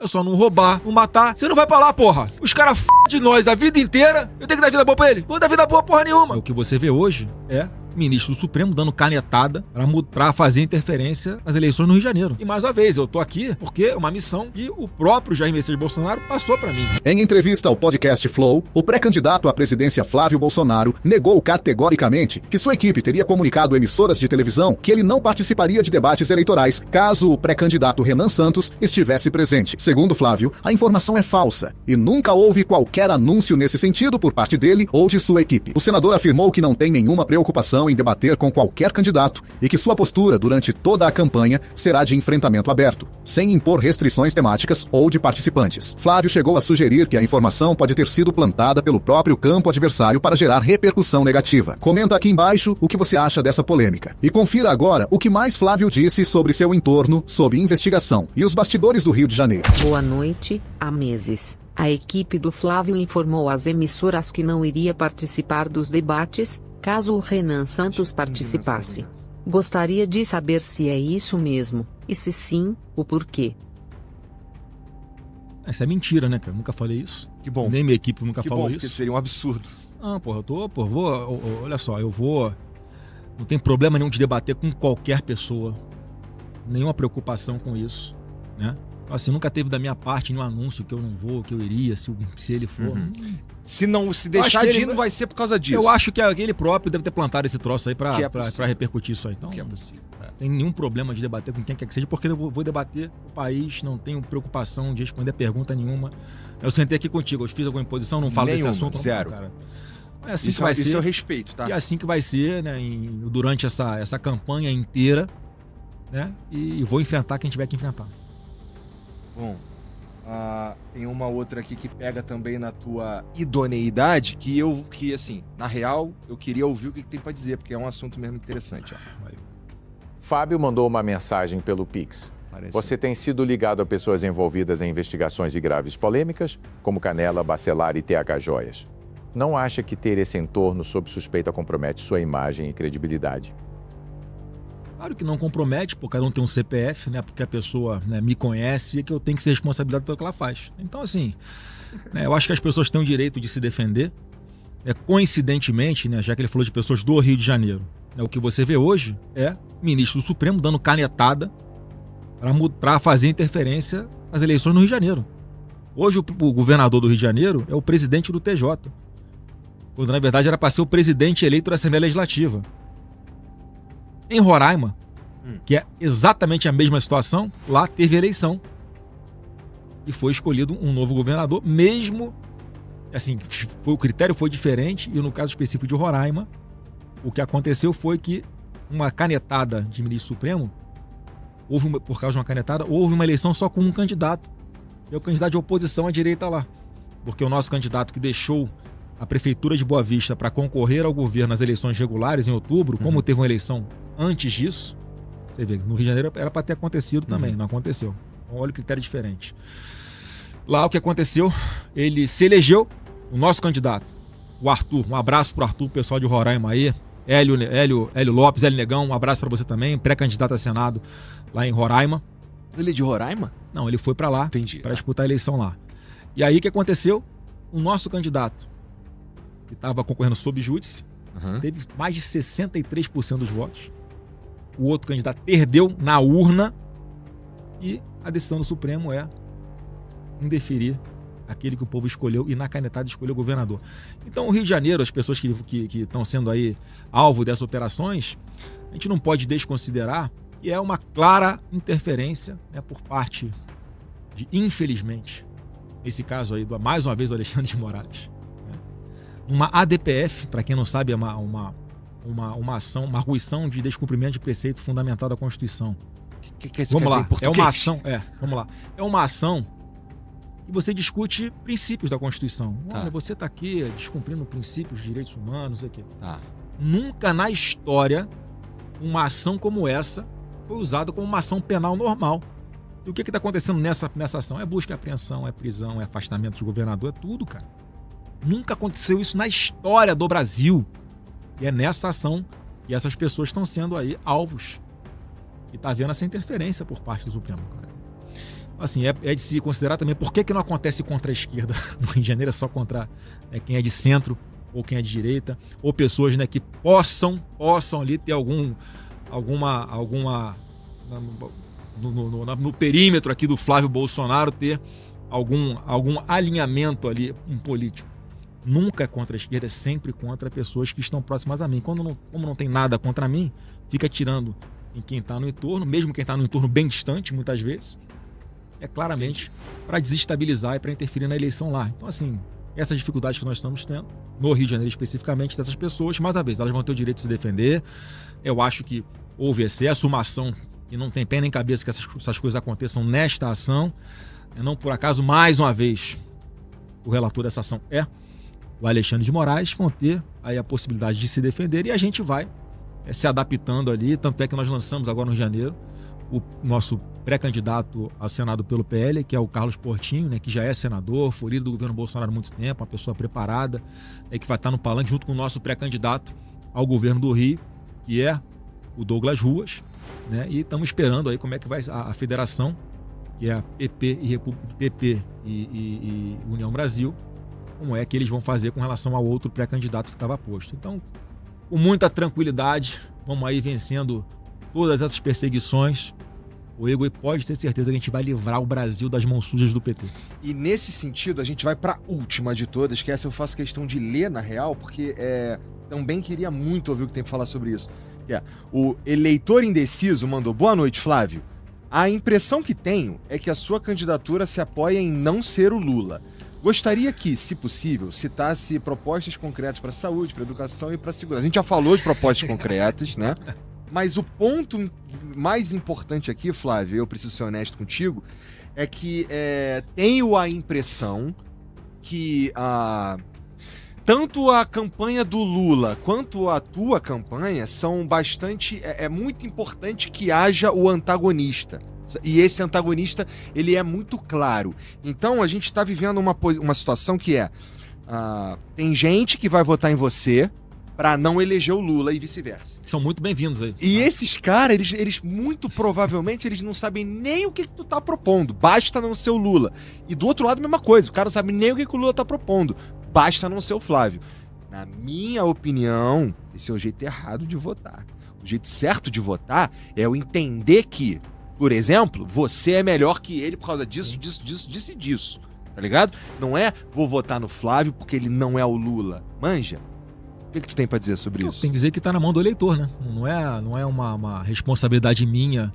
É só não roubar, não matar. Você não vai pra lá, porra. Os caras de nós a vida inteira. Eu tenho que dar vida boa pra ele. Não vou dar vida boa porra nenhuma. O que você vê hoje é ministro do Supremo dando canetada pra fazer interferência nas eleições no Rio de Janeiro. E mais uma vez, eu tô aqui porque é uma missão que o próprio Jair Messias Bolsonaro passou pra mim. Em entrevista ao podcast Flow, o pré-candidato à presidência Flávio Bolsonaro negou categoricamente que sua equipe teria comunicado a emissoras de televisão que ele não participaria de debates eleitorais caso o pré-candidato Renan Santos estivesse presente. Segundo Flávio, a informação é falsa e nunca houve qualquer anúncio nesse sentido por parte dele ou de sua equipe. O senador afirmou que não tem nenhuma preocupação em debater com qualquer candidato e que sua postura durante toda a campanha será de enfrentamento aberto, sem impor restrições temáticas ou de participantes. Flávio chegou a sugerir que a informação pode ter sido plantada pelo próprio campo adversário para gerar repercussão negativa. Comenta aqui embaixo o que você acha dessa polêmica. E confira agora o que mais Flávio disse sobre seu entorno sob investigação e os bastidores do Rio de Janeiro. Boa noite. Há meses, a equipe do Flávio informou às emissoras que não iria participar dos debates, caso o Renan Santos participasse. Gostaria de saber se é isso mesmo, e se sim, o porquê. Isso é mentira, né, cara? Eu nunca falei isso. Que bom. Nem minha equipe nunca falou bom, isso. Porque seria um absurdo. Ah, porra, olha só, eu vou... Não tem problema nenhum de debater com qualquer pessoa. Nenhuma preocupação com isso, né? Assim, nunca teve da minha parte nenhum anúncio que eu não vou, que eu iria, se ele for. Se deixar de ir, não vai ser por causa disso. Eu acho que ele próprio deve ter plantado esse troço aí pra repercutir isso aí. Então, que é possível. Não tem nenhum problema de debater com quem quer que seja, porque eu vou debater o país, não tenho preocupação de responder pergunta nenhuma. Eu sentei aqui contigo, eu fiz alguma imposição, não falo desse assunto. Zero. Não, cara. É assim Isso, que vai ser. Isso eu respeito, tá? E é assim que vai ser, né, durante essa campanha inteira, né? E vou enfrentar quem tiver que enfrentar. Bom, tem uma outra aqui que pega também na tua idoneidade, que assim, na real, eu queria ouvir o que tem pra dizer, porque é um assunto mesmo interessante. Ó. Fábio mandou uma mensagem pelo Pix. Você tem sido ligado a pessoas envolvidas em investigações de graves polêmicas, como Canela, Bacelar e TH Joias. Não acha que ter esse entorno sob suspeita compromete sua imagem e credibilidade? Claro que não compromete, porque cada um tem um CPF, né? Porque a pessoa, né, me conhece e que eu tenho que ser responsabilizado pelo que ela faz. Então, assim, né, eu acho que as pessoas têm o direito de se defender. Coincidentemente, né, já que ele falou de pessoas do Rio de Janeiro, né, o que você vê hoje é o ministro do Supremo dando canetada para fazer interferência nas eleições no Rio de Janeiro. Hoje o governador do Rio de Janeiro é o presidente do TJ, quando na verdade era para ser o presidente eleito da Assembleia Legislativa. Em Roraima, que é exatamente a mesma situação, lá teve eleição. E foi escolhido um novo governador, mesmo, assim, o critério foi diferente, e no caso específico de Roraima, o que aconteceu foi que uma canetada de ministro supremo, por causa de uma canetada, houve uma eleição só com um candidato. E o candidato de oposição à direita lá. Porque o nosso candidato que deixou a prefeitura de Boa Vista para concorrer ao governo nas eleições regulares em outubro, como teve uma eleição antes disso, você vê, no Rio de Janeiro era para ter acontecido também, não aconteceu. Então olha o critério diferente. Lá o que aconteceu, ele se elegeu, o nosso candidato, o Arthur, um abraço pro Arthur, pessoal de Roraima aí, Hélio Lopes, Hélio Negão, um abraço para você também, pré-candidato a Senado lá em Roraima. Ele é de Roraima? Não, ele foi para lá para disputar a eleição lá. E aí o que aconteceu? O nosso candidato, que estava concorrendo sob júdice, teve mais de 63% dos votos. O outro candidato perdeu na urna e a decisão do Supremo é indeferir aquele que o povo escolheu e na canetada escolheu o governador. Então o Rio de Janeiro, as pessoas que estão sendo aí alvo dessas operações, a gente não pode desconsiderar que é uma clara interferência, né, por parte de, infelizmente, nesse caso aí, mais uma vez, do Alexandre de Moraes. Né? Uma ADPF, para quem não sabe, é uma ação, uma arguição de descumprimento de preceito fundamental da Constituição. Que isso vamos lá, é uma ação, vamos lá. É uma ação que você discute princípios da Constituição. Olha, você está aqui descumprindo princípios de direitos humanos, aqui. Nunca na história uma ação como essa foi usada como uma ação penal normal. E o que está acontecendo nessa ação? É busca e apreensão, é prisão, é afastamento de governador, é tudo, cara. Nunca aconteceu isso na história do Brasil. E é nessa ação que essas pessoas estão sendo aí alvos. E está havendo essa interferência por parte do Supremo, cara. Assim, é de se considerar também por que não acontece contra a esquerda no Rio de Janeiro, é só contra quem é de centro ou quem é de direita, ou pessoas, né, que possam ali ter alguma no perímetro aqui do Flávio Bolsonaro ter algum alinhamento ali, um político. Nunca é contra a esquerda, é sempre contra pessoas que estão próximas a mim. Como não tem nada contra mim, fica tirando em quem está no entorno, mesmo quem está no entorno bem distante, muitas vezes, é claramente para desestabilizar e para interferir na eleição lá. Então, assim, essas dificuldades que nós estamos tendo, no Rio de Janeiro especificamente, dessas pessoas, mais uma vez, elas vão ter o direito de se defender. Eu acho que houve excesso, uma ação que não tem pé nem cabeça que essas coisas aconteçam nesta ação. Não por acaso, mais uma vez, o relator dessa ação é o Alexandre de Moraes, vão ter aí a possibilidade de se defender e a gente vai se adaptando ali. Tanto é que nós lançamos agora no Rio de Janeiro o nosso pré-candidato a Senado pelo PL, que é o Carlos Portinho, né, que já é senador, foi líder do governo Bolsonaro há muito tempo, uma pessoa preparada, que vai estar no palanque junto com o nosso pré-candidato ao governo do Rio, que é o Douglas Ruas, né, e estamos esperando aí como é que vai a federação, que é a PP e União Brasil, como é que eles vão fazer com relação ao outro pré-candidato que estava posto. Então, com muita tranquilidade, vamos aí vencendo todas essas perseguições. O Igor pode ter certeza que a gente vai livrar o Brasil das mãos sujas do PT. E nesse sentido, a gente vai para a última de todas, que essa eu faço questão de ler na real, porque também queria muito ouvir o que tem para falar sobre isso. Que é, o eleitor indeciso mandou: boa noite, Flávio. A impressão que tenho é que a sua candidatura se apoia em não ser o Lula. Gostaria que, se possível, citasse propostas concretas para a saúde, para a educação e para a segurança. A gente já falou de propostas concretas, né? Mas o ponto mais importante aqui, Flávio, eu preciso ser honesto contigo, é que tenho a impressão que tanto a campanha do Lula quanto a tua campanha são bastante... É muito importante que haja o antagonista. E esse antagonista, ele é muito claro. Então, a gente está vivendo uma situação que tem gente que vai votar em você para não eleger o Lula e vice-versa. São muito bem-vindos aí. E esses caras, eles muito provavelmente, eles não sabem nem o que tu tá propondo. Basta não ser o Lula. E do outro lado, a mesma coisa. O cara não sabe nem o que o Lula tá propondo. Basta não ser o Flávio. Na minha opinião, esse é o jeito errado de votar. O jeito certo de votar é eu entender que, por exemplo, você é melhor que ele por causa disso, disso e disso. Tá ligado? Não é vou votar no Flávio porque ele não é o Lula. Manja? O que tu tem pra dizer sobre isso? Tem que dizer que tá na mão do eleitor, né? Não é uma responsabilidade minha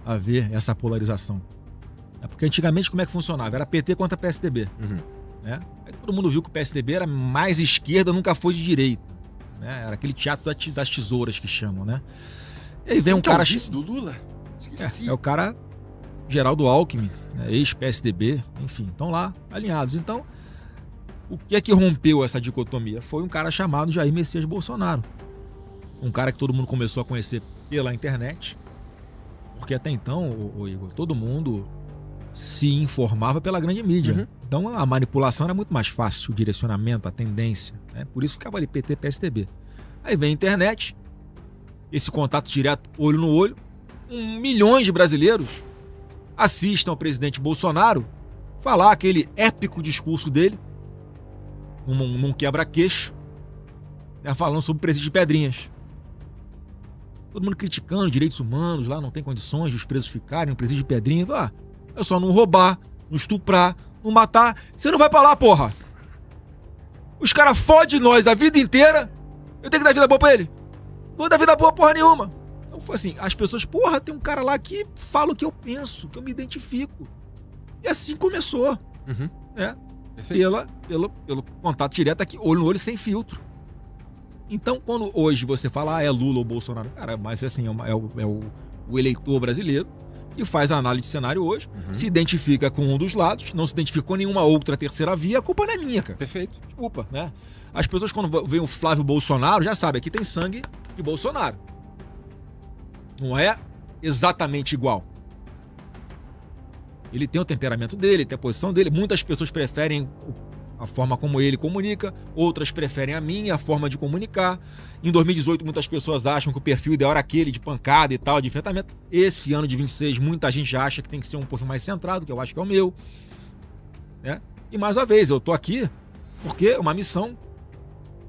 haver essa polarização. É porque antigamente como é que funcionava? Era PT contra PSDB. Uhum. Né? Aí todo mundo viu que o PSDB era mais esquerda, nunca foi de direita. Né? Era aquele teatro das tesouras que chamam, né? E aí vem um cara... É o vice do Lula? Esqueci. É o cara Geraldo Alckmin, né? Ex-PSDB, enfim, estão lá alinhados. Então, o que é que rompeu essa dicotomia? Foi um cara chamado Jair Messias Bolsonaro. Um cara que todo mundo começou a conhecer pela internet, porque até então, Igor, todo mundo se informava pela grande mídia. Uhum. Então a manipulação era muito mais fácil, o direcionamento, a tendência. Né? Por isso ficava ali PT, PSDB. Aí vem a internet, esse contato direto, olho no olho, milhões de brasileiros assistam ao presidente Bolsonaro falar aquele épico discurso dele, num quebra-queixo, né, falando sobre o presídio de Pedrinhas. Todo mundo criticando direitos humanos, lá não tem condições de os presos ficarem no presídio de Pedrinhas. É só não roubar, não estuprar, não matar. Você não vai pra lá, porra. Os caras fodem nós a vida inteira. Eu tenho que dar vida boa pra ele. Não vou dar vida boa porra nenhuma. Então foi assim, as pessoas, porra, tem um cara lá que fala o que eu penso, que eu me identifico. E assim começou. Uhum. Né? Pelo contato direto aqui, olho no olho, sem filtro. Então, quando hoje você fala, é Lula ou Bolsonaro, cara, mas assim, é o eleitor brasileiro que faz a análise de cenário hoje, se identifica com um dos lados, não se identifica com nenhuma outra terceira via, a culpa não é minha, cara. Perfeito. Desculpa, né? As pessoas, quando veem o Flávio Bolsonaro, já sabem, aqui tem sangue de Bolsonaro. Não é exatamente igual. Ele tem o temperamento dele, tem a posição dele. Muitas pessoas preferem a forma como ele comunica, outras preferem a minha, a forma de comunicar. Em 2018, muitas pessoas acham que o perfil ideal era aquele de pancada e tal, de enfrentamento. Esse ano de 26, muita gente já acha que tem que ser um perfil mais centrado, que eu acho que é o meu. Né? E mais uma vez, eu tô aqui porque é uma missão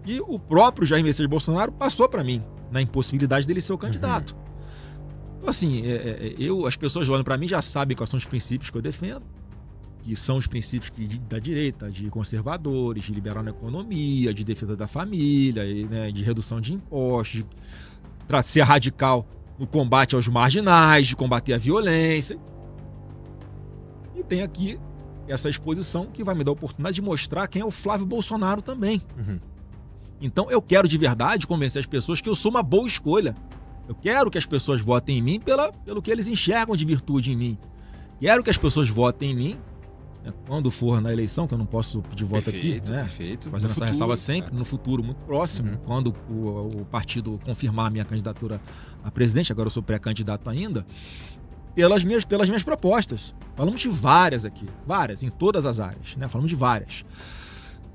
que o próprio Jair Messias Bolsonaro passou para mim, na impossibilidade dele ser o candidato. Então, assim, as pessoas olham para mim já sabem quais são os princípios que eu defendo, que são os princípios da direita, de conservadores, de liberal na economia, de defesa da família, né, de redução de impostos, de ser radical no combate aos marginais, de combater a violência. E tem aqui essa exposição que vai me dar a oportunidade de mostrar quem é o Flávio Bolsonaro também. Então eu quero de verdade convencer as pessoas que eu sou uma boa escolha. Eu quero que as pessoas votem em mim pelo que eles enxergam de virtude em mim. Quero que as pessoas votem em mim, né, quando for na eleição, que eu não posso pedir voto aqui, né? Perfeito. Fazendo essa ressalva sempre, no futuro muito próximo, quando o partido confirmar a minha candidatura a presidente, agora eu sou pré-candidato ainda, pelas minhas propostas. Falamos de várias aqui, várias, em todas as áreas, né? Falamos de várias.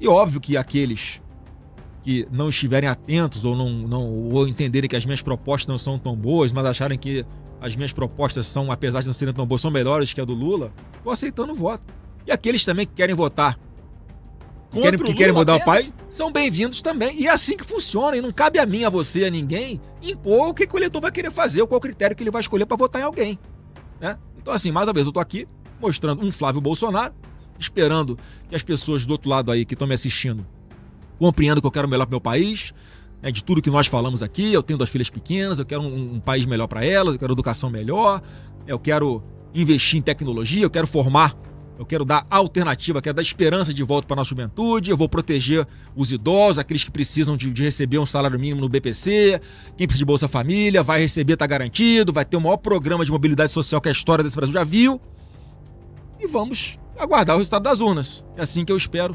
E óbvio que aqueles que não estiverem atentos ou entenderem que as minhas propostas não são tão boas, mas acharem que as minhas propostas são, apesar de não serem tão boas, são melhores que a do Lula, estou aceitando o voto. E aqueles também que querem votar, que querem mudar o país, são bem-vindos também. E é assim que funciona. E não cabe a mim, a você, a ninguém, impor o que o eleitor vai querer fazer, ou qual critério que ele vai escolher para votar em alguém. Né? Então, assim, mais uma vez, eu estou aqui mostrando um Flávio Bolsonaro, esperando que as pessoas do outro lado aí que estão me assistindo compreendam que eu quero o melhor para o meu país, né, de tudo que nós falamos aqui. Eu tenho 2 filhas pequenas, eu quero um país melhor para elas, eu quero educação melhor, eu quero investir em tecnologia, eu quero formar, eu quero dar alternativa, eu quero dar esperança de volta para a nossa juventude, eu vou proteger os idosos, aqueles que precisam de receber um salário mínimo no BPC, quem precisa de Bolsa Família vai receber, está garantido, vai ter o maior programa de mobilidade social que a história desse Brasil já viu. E vamos aguardar o resultado das urnas. É assim que eu espero,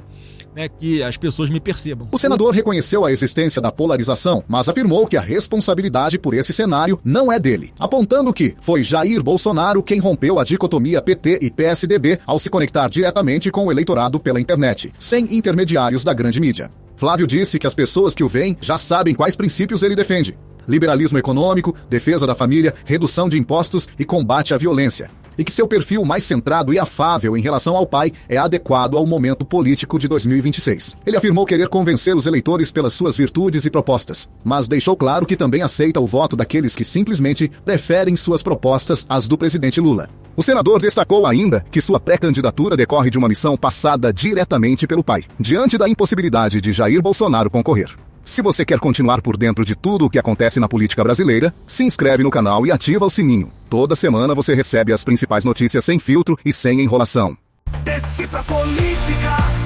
né, que as pessoas me percebam. O senador reconheceu a existência da polarização, mas afirmou que a responsabilidade por esse cenário não é dele, apontando que foi Jair Bolsonaro quem rompeu a dicotomia PT e PSDB ao se conectar diretamente com o eleitorado pela internet, sem intermediários da grande mídia. Flávio disse que as pessoas que o veem já sabem quais princípios ele defende: liberalismo econômico, defesa da família, redução de impostos e combate à violência. E que seu perfil mais centrado e afável em relação ao pai é adequado ao momento político de 2026. Ele afirmou querer convencer os eleitores pelas suas virtudes e propostas, mas deixou claro que também aceita o voto daqueles que simplesmente preferem suas propostas às do presidente Lula. O senador destacou ainda que sua pré-candidatura decorre de uma missão passada diretamente pelo pai, diante da impossibilidade de Jair Bolsonaro concorrer. Se você quer continuar por dentro de tudo o que acontece na política brasileira, se inscreve no canal e ativa o sininho. Toda semana você recebe as principais notícias sem filtro e sem enrolação. Decifra política.